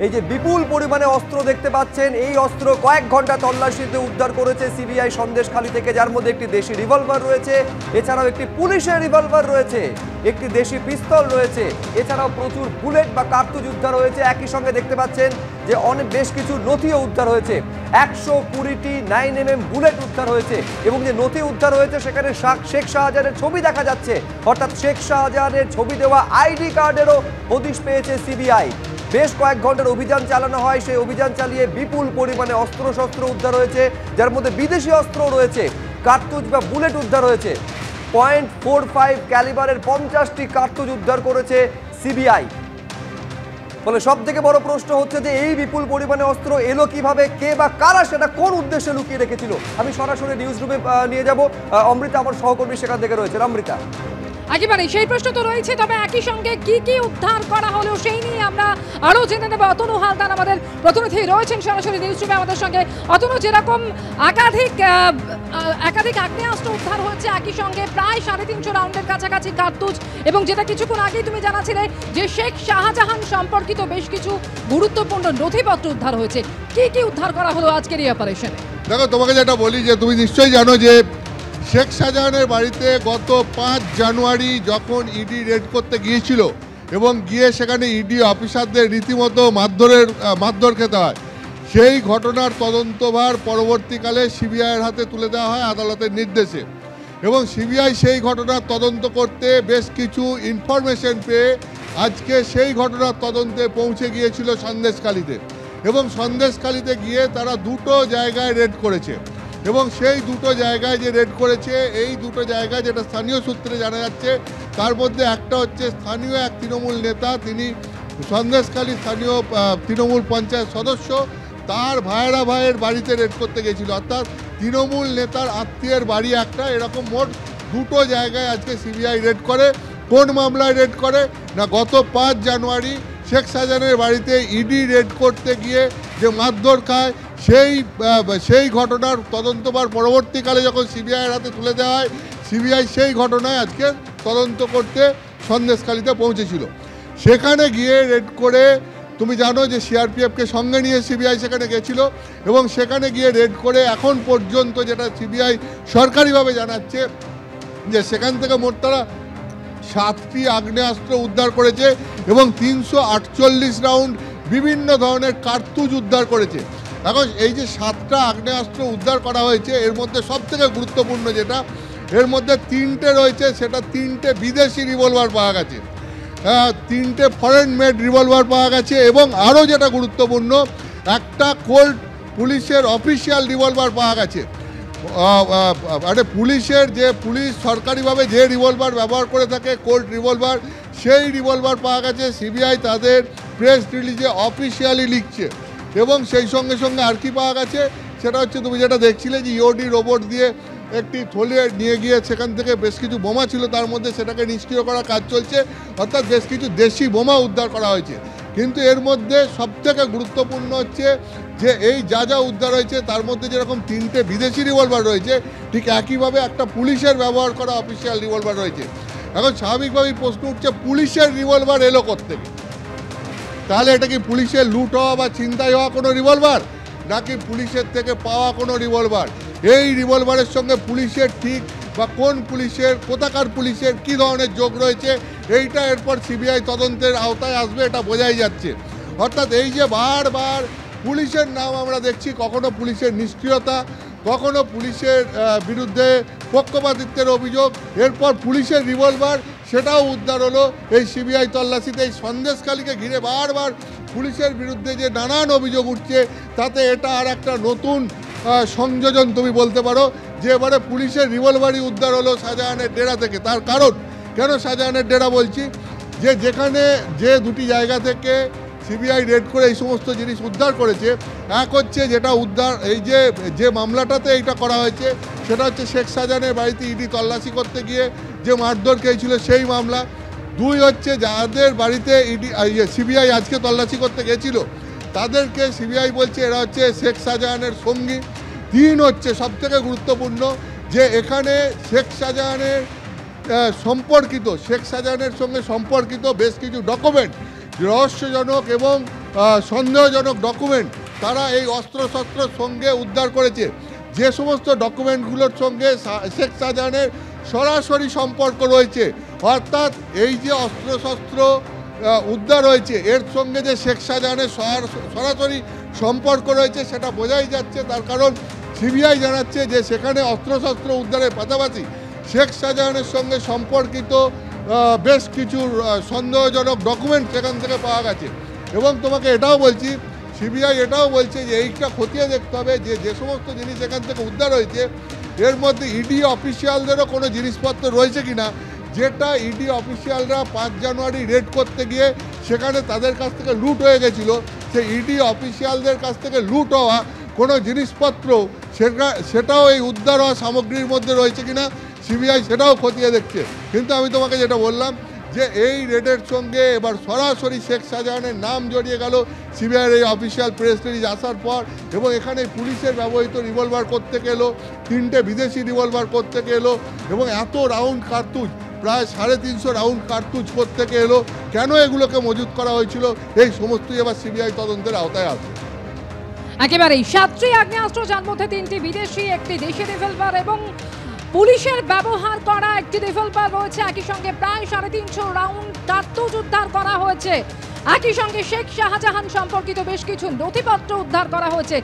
এই যে বিপুল পরিমাণে অস্ত্র দেখতে পাচ্ছেন, এই অস্ত্র কয়েক ঘন্টা তল্লাশিতে উদ্ধার করেছে সিবিআই সন্দেশখালী থেকে, যার মধ্যে একটি দেশি রিভলভার রয়েছে, এছাড়াও একটি পুলিশের রিভলভার রয়েছে, একটি দেশি পিস্তল রয়েছে, এছাড়াও প্রচুর বুলেট বা কার্তুজ উদ্ধার হয়েছে। একই সঙ্গে দেখতে পাচ্ছেন যে বেশ কিছু নথিও উদ্ধার হয়েছে। 120টি 9mm বুলেট উদ্ধার হয়েছে এবং যে নথি উদ্ধার হয়েছে সেখানে শেখ শাহজাহানের ছবি দেখা যাচ্ছে, অর্থাৎ শেখ শাহজাহানের ছবি দেওয়া আইডি কার্ডেরও হদিশ পেয়েছে সিবিআই। বেশ কয়েক ঘন্টার অভিযান চালানো হয়, সেই অভিযান চালিয়ে বিপুল পরিমাণে অস্ত্রশস্ত্র উদ্ধার হয়েছে, যার মধ্যে বিদেশি অস্ত্র রয়েছে, কার্তুজ বা বুলেট উদ্ধার হয়েছে। .45 ক্যালিবারের 50টি কার্তুজ উদ্ধার করেছে সিবিআই। ফলে সব থেকে বড় প্রশ্ন হচ্ছে যে এই বিপুল পরিমাণে অস্ত্র এলো কিভাবে, কে বা কারা সেটা কোন উদ্দেশ্যে লুকিয়ে রেখেছিল। আমি সরাসরি নিউজ রুমে নিয়ে যাব, অমৃতা আমার সহকর্মী সেখান থেকে রয়েছে। অমৃতা, একেবারে সেই প্রশ্ন তো রয়েছে, তবে একই সঙ্গে কি কি উদ্ধার করা হলো সেই নিয়ে আমরা আরও জেনে নেব। অতনু হালদার আমাদের প্রতিনিধি রয়েছেন সরাসরি নিউজ রুমে আমাদের সঙ্গে। অতনু, যেরকম একাধিক আগ্নেয়াস্ত্র উদ্ধার হয়েছে, একই সঙ্গে প্রায় 350 রাউন্ডের কাছাকাছি কার্তুজ, এবং যেটা কিছুক্ষণ আগেই তুমি জানাছিলে যে শেখ শাহজাহান সম্পর্কিত বেশ কিছু গুরুত্বপূর্ণ নথিপত্র উদ্ধার হয়েছে, কি কি উদ্ধার করা হলো আজকের এই অপারেশনে? দেখো, তোমাকে যেটা বলি যে তুমি নিশ্চয়ই জানো যে শেখ শাহজাহানের বাড়িতে গত 5 জানুয়ারি যখন ইডি রেড করতে গিয়েছিল এবং গিয়ে সেখানে ইডি অফিসারদের রীতিমতো মারধর খেতে হয়, সেই ঘটনার তদন্তভার পরবর্তীকালে সিবিআইয়ের হাতে তুলে দেওয়া হয় আদালতের নির্দেশে। এবং সিবিআই সেই ঘটনার তদন্ত করতে বেশ কিছু ইনফরমেশন পেয়ে আজকে সেই ঘটনার তদন্তে পৌঁছে গিয়েছিল সন্দেশখালীতে, এবং সন্দেশখালীতে গিয়ে তারা দুটো জায়গায় রেড করেছে। এবং সেই দুটো জায়গায় যে রেড করেছে, এই দুটো জায়গায় যেটা স্থানীয় সূত্রে জানা যাচ্ছে, তার মধ্যে একটা হচ্ছে স্থানীয় এক তৃণমূল নেতা, তিনি সন্দেশখালী স্থানীয় তৃণমূল পঞ্চায়েত সদস্য, তার ভাইয়ের বাড়িতে রেড করতে গেছিল, অর্থাৎ তৃণমূল নেতার আত্মীয়ের বাড়ি একটা। এরকম মোট দুটো জায়গায় আজকে সিবিআই রেড করে। কোন মামলায় রেড করে না, গত 5 জানুয়ারি শেখ শাহজাহানের বাড়িতে ইডি রেড করতে গিয়ে যে মারধর খায়, সেই ঘটনার তদন্তবার পরবর্তীকালে যখন সিবিআইয়ের হাতে তুলে দেওয়া হয়, সিবিআই সেই ঘটনায় আজকে তদন্ত করতে সন্দেশখালীতে পৌঁছেছিল। সেখানে গিয়ে রেড করে, তুমি জানো যে সিআরপিএফকে সঙ্গে নিয়ে সিবিআই সেখানে গেছিল, এবং সেখানে গিয়ে রেড করে এখন পর্যন্ত যেটা সিবিআই সরকারিভাবে জানাচ্ছে যে সেখান থেকে মোট তারা 7টি আগ্নেয়াস্ত্র উদ্ধার করেছে এবং 348 রাউন্ড বিভিন্ন ধরনের কার্তুজ উদ্ধার করেছে। এখন এই যে 7টা আগ্নেয়াস্ত্র উদ্ধার করা হয়েছে, এর মধ্যে সবথেকে গুরুত্বপূর্ণ যেটা, এর মধ্যে 3টে রয়েছে, সেটা 3টে বিদেশি রিভলভার পাওয়া গেছে, 3টে ফরেন মেড রিভলভার পাওয়া গেছে, এবং আরও যেটা গুরুত্বপূর্ণ, একটা কোল্ট পুলিশের অফিসিয়াল রিভলভার পাওয়া গেছে। পুলিশ সরকারিভাবে যে রিভলভার ব্যবহার করে থাকে, কোল্ট রিভলভার, সেই রিভলভার পাওয়া গেছে। সিবিআই তাদের প্রেস রিলিজে অফিসিয়ালি লিখছে। এবং সেই সঙ্গে সঙ্গে আর কি পাওয়া গেছে, সেটা হচ্ছে তুমি যেটা দেখছিলে যে ইওডি রোবট দিয়ে একটি থলে নিয়ে গিয়ে সেখান থেকে বেশ কিছু বোমা ছিল, তার মধ্যে সেটাকে নিষ্ক্রিয় করার কাজ চলছে, অর্থাৎ বেশ কিছু দেশি বোমা উদ্ধার করা হয়েছে। কিন্তু এর মধ্যে সবথেকে গুরুত্বপূর্ণ হচ্ছে যে এই যা উদ্ধার হয়েছে তার মধ্যে যেরকম 3টে বিদেশি রিভলভার রয়েছে, ঠিক একইভাবে একটা পুলিশের ব্যবহার করা অফিসিয়াল রিভলভার রয়েছে। এখন স্বাভাবিকভাবেই প্রশ্ন উঠছে, পুলিশের রিভলভার এলো কোত্থেকে? তাহলে এটা কি পুলিশের লুট হওয়া বা ছিনতাই হওয়া কোনো রিভলভার, নাকি পুলিশের থেকে পাওয়া কোনো রিভলভার? এই রিভলভারের সঙ্গে পুলিশের ঠিক বা কোন পুলিশের, কোথাকার পুলিশের কী ধরনের যোগ রয়েছে, এইটা এরপর সিবিআই তদন্তের আওতায় আসবে, এটা বোঝাই যাচ্ছে। অর্থাৎ এই যে বারবার পুলিশের নাম আমরা দেখছি, কখনো পুলিশের নিষ্ক্রিয়তা, কখনো পুলিশের বিরুদ্ধে পক্ষপাতিত্বের অভিযোগ, এরপর পুলিশের রিভলভার সেটাও উদ্ধার হলো এই সিবিআই তল্লাশিতে। এই সন্দেশখালীকে ঘিরে বারবার পুলিশের বিরুদ্ধে যে নানান অভিযোগ উঠছে, তাতে এটা আর একটা নতুন সংযোজন তুমি বলতে পারো, যে এবারে পুলিশের রিভলভারই উদ্ধার হলো শাহজাহানের ডেরা থেকে। তার কারণ, কেন শাহজাহানের ডেরা বলছি, যে যেখানে যে দুটি জায়গা থেকে সিবিআই রেড করে এই সমস্ত জিনিস উদ্ধার করেছে, এক হচ্ছে যেটা উদ্ধার, এই যে মামলাটাতে এইটা করা হয়েছে, সেটা হচ্ছে শেখ শাহজাহানের বাড়িতে ইডি তল্লাশি করতে গিয়ে যে মারধর খেয়েছিল সেই মামলা। 2 হচ্ছে যাদের বাড়িতে সিবিআই আজকে তল্লাশি করতে গেছিল, তাদেরকে সিবিআই বলছে এরা হচ্ছে শেখ শাহজাহানের সঙ্গী। 3 হচ্ছে সবথেকে গুরুত্বপূর্ণ, যে এখানে শেখ শাহজাহানের সঙ্গে সম্পর্কিত বেশ কিছু ডকুমেন্ট, রহস্যজনক এবং সন্দেহজনক ডকুমেন্ট তারা এই অস্ত্রশস্ত্রের সঙ্গে উদ্ধার করেছে। যে সমস্ত ডকুমেন্টগুলোর সঙ্গে শেখ শাহজাহানের সরাসরি সম্পর্ক রয়েছে, অর্থাৎ এই যে অস্ত্রশস্ত্র উদ্ধার হয়েছে এর সঙ্গে যে শেখ শাহজাহানের সরাসরি সম্পর্ক রয়েছে সেটা বোঝাই যাচ্ছে। তার কারণ সিবিআই জানাচ্ছে যে সেখানে অস্ত্রশস্ত্র উদ্ধারের পাশাপাশি শেখ শাহজাহানের সঙ্গে সম্পর্কিত বেশ কিছু সন্দেহজনক ডকুমেন্ট সেখান থেকে পাওয়া গেছে। এবং তোমাকে এটাও বলছি, সিবিআই এটাও বলছে যে এইটা খতিয়ে দেখতে হবে যে যে সমস্ত জিনিস এখান থেকে উদ্ধার হয়েছে এর মধ্যে ইডি অফিসিয়ালদেরও কোনো জিনিসপত্র রয়েছে কিনা, যেটা ইডি অফিসিয়ালরা 5 জানুয়ারি রেড করতে গিয়ে সেখানে তাদের কাছ থেকে লুট হয়ে গেছিল। সেই ইডি অফিসিয়ালদের কাছ থেকে লুট হওয়া কোনো জিনিসপত্র সেটাও এই উদ্ধার হওয়া সামগ্রীর মধ্যে রয়েছে কিনা সিবিআই সেটাও খতিয়ে দেখছে। কিন্তু আমি তোমাকে যেটা বললাম যে এই রেডের সঙ্গে এবার সরাসরি শেখ শাহজাহানের নাম জড়িয়ে গেল সিবিআইয়ের এই অফিসিয়াল প্রেস রিলিজ আসার পর। এবং এখানে পুলিশের ব্যবহৃত রিভলভার করতে এলো, 3টে বিদেশি রিভলভার করতে এলো এবং এত রাউন্ড কার্তুজ, প্রায় 350 রাউন্ড কার্তুজ করতে এলো। কেন এগুলোকে মজুত করা হয়েছিল এই সমস্তই এবার সিবিআই তদন্তের আওতায় আসবে। একেবারেই 7টি আগ্নেয়াস্ত্র, যার মধ্যে 3টি বিদেশি, একটি দেশি রিভলভার এবং পুলিশের ব্যবহার করা একটি রিভলভার রয়েছে। একই সঙ্গে প্রায় 350 রাউন্ড কার্তুজ উদ্ধার করা হয়েছে। একই সঙ্গে শেখ শাহজাহান সম্পর্কিত বেশ কিছু নথিপত্র উদ্ধার করা হয়েছে।